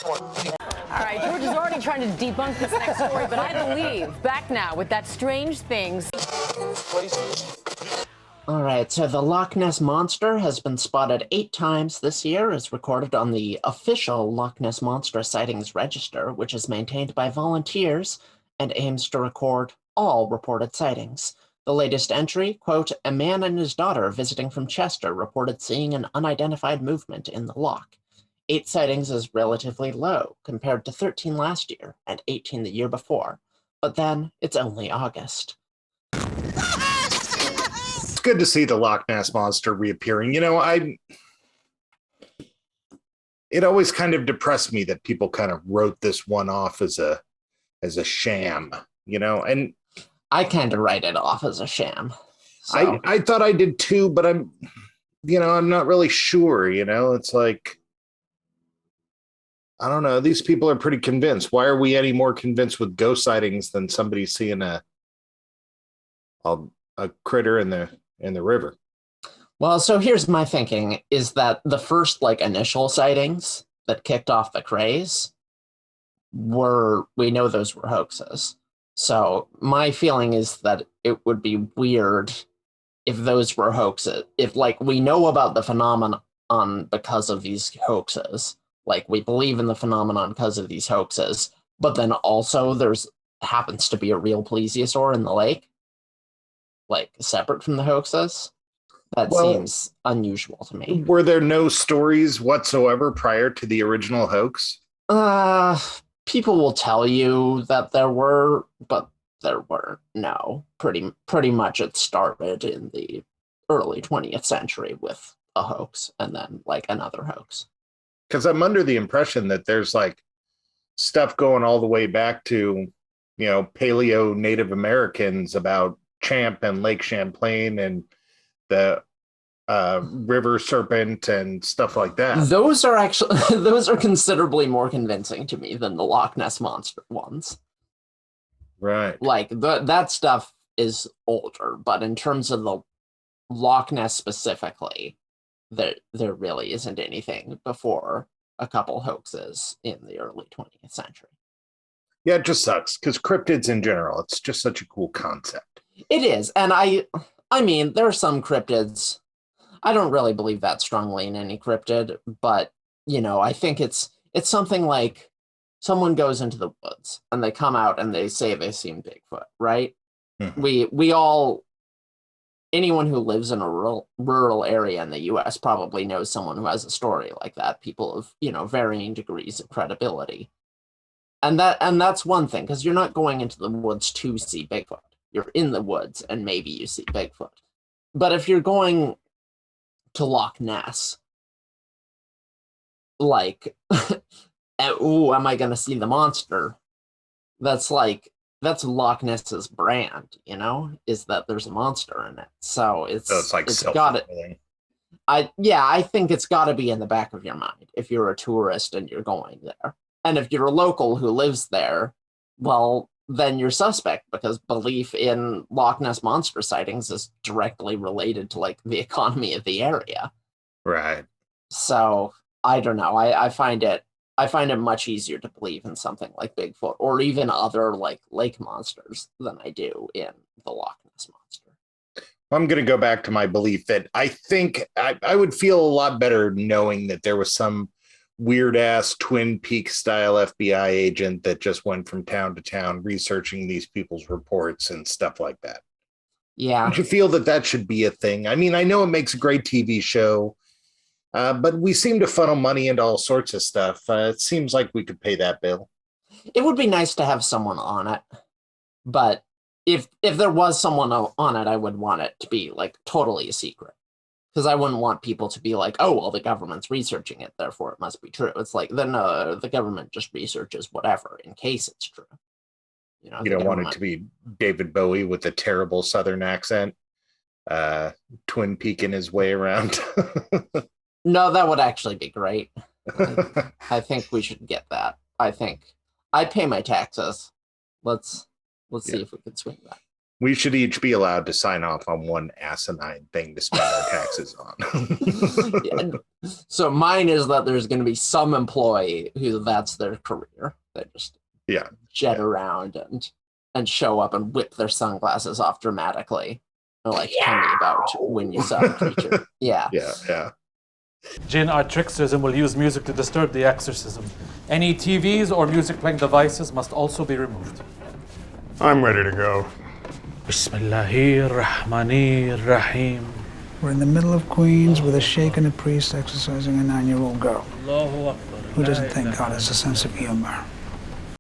All right, George is already trying to debunk this next story, but I believe, back now with that strange things. All right, so the Loch Ness Monster has been spotted 8 times this year, as recorded on the official Loch Ness Monster Sightings Register, which is maintained by volunteers and aims to record all reported sightings. The latest entry, quote, "A man and his daughter visiting from Chester reported seeing an unidentified movement in the loch. 8 sightings is relatively low, compared to 13 last year and 18 the year before. But then, it's only August." It's good to see the Loch Ness Monster reappearing. You know, it always kind of depressed me that people kind of wrote this one off as a sham, you know, and I kind of write it off as a sham. So. I thought I did too, but I'm not really sure, you know, it's like, I don't know. These people are pretty convinced. Why are we any more convinced with ghost sightings than somebody seeing a critter in the river? Well, so here's my thinking, is that the first initial sightings that kicked off the craze we know those were hoaxes. So my feeling is that it would be weird if those were hoaxes. If we know about the phenomenon because of these hoaxes, we believe in the phenomenon because of these hoaxes, but then also happens to be a real plesiosaur in the lake, separate from the hoaxes. That seems unusual to me. Were there no stories whatsoever prior to the original hoax? People will tell you that there were, but there were no. Pretty much it started in the early 20th century with a hoax and then another hoax. Because I'm under the impression that there's stuff going all the way back to, Paleo Native Americans about Champ and Lake Champlain and the river serpent and stuff like that. Those are considerably more convincing to me than the Loch Ness Monster ones. Right. That stuff is older, but in terms of the Loch Ness specifically, there really isn't anything before a couple hoaxes in the early 20th century. Yeah, it just sucks because cryptids in general, it's just such a cool concept. It is, and I mean, there are some cryptids. I don't really believe that strongly in any cryptid, but I think it's something like someone goes into the woods and they come out and they say they seen Bigfoot, right? Mm-hmm. We all, anyone who lives in a rural area in the U.S. probably knows someone who has a story like that. People of varying degrees of credibility, and that's one thing, because you're not going into the woods to see Bigfoot. You're in the woods and maybe you see Bigfoot. But if you're going to Loch Ness, am I going to see the monster? That's Loch Ness's brand, is that there's a monster in it. So it's got it. I think it's got to be in the back of your mind if you're a tourist and you're going there. And if you're a local who lives there, well, then you're suspect, because belief in Loch Ness Monster sightings is directly related to the economy of the area. Right. So I don't know. I find it much easier to believe in something like Bigfoot or even other lake monsters than I do in the Loch Ness Monster. I'm going to go back to my belief that I think I would feel a lot better knowing that there was some weird ass Twin Peaks style FBI agent that just went from town to town researching these people's reports and stuff like that. Yeah. Don't you feel that should be a thing? I mean, I know it makes a great TV show, but we seem to funnel money into all sorts of stuff. It seems like we could pay that bill. It would be nice to have someone on it, but if there was someone on it, I would want it to be totally a secret. Because I wouldn't want people to be like, oh, well, the government's researching it, therefore it must be true. It's the government just researches whatever in case it's true. You don't want it to be David Bowie with a terrible Southern accent, Twin Peaking his way around. No, that would actually be great. I think we should get that. I think I pay my taxes. Let's see if we can swing that. We should each be allowed to sign off on one asinine thing to spend our taxes on. Yeah. So mine is that there's going to be some employee who that's their career. They just jet around and show up and whip their sunglasses off dramatically. Or like tell me about when you saw a creature. Yeah. Yeah. Jinn are tricksters and will use music to disturb the exorcism. Any TVs or music playing devices must also be removed. I'm ready to go. Bismillahirrahmanirrahim. We're in the middle of Queens with a sheikh and a priest exercising a 9-year-old girl. Allahu Akbar. Who doesn't think God has a sense of humor?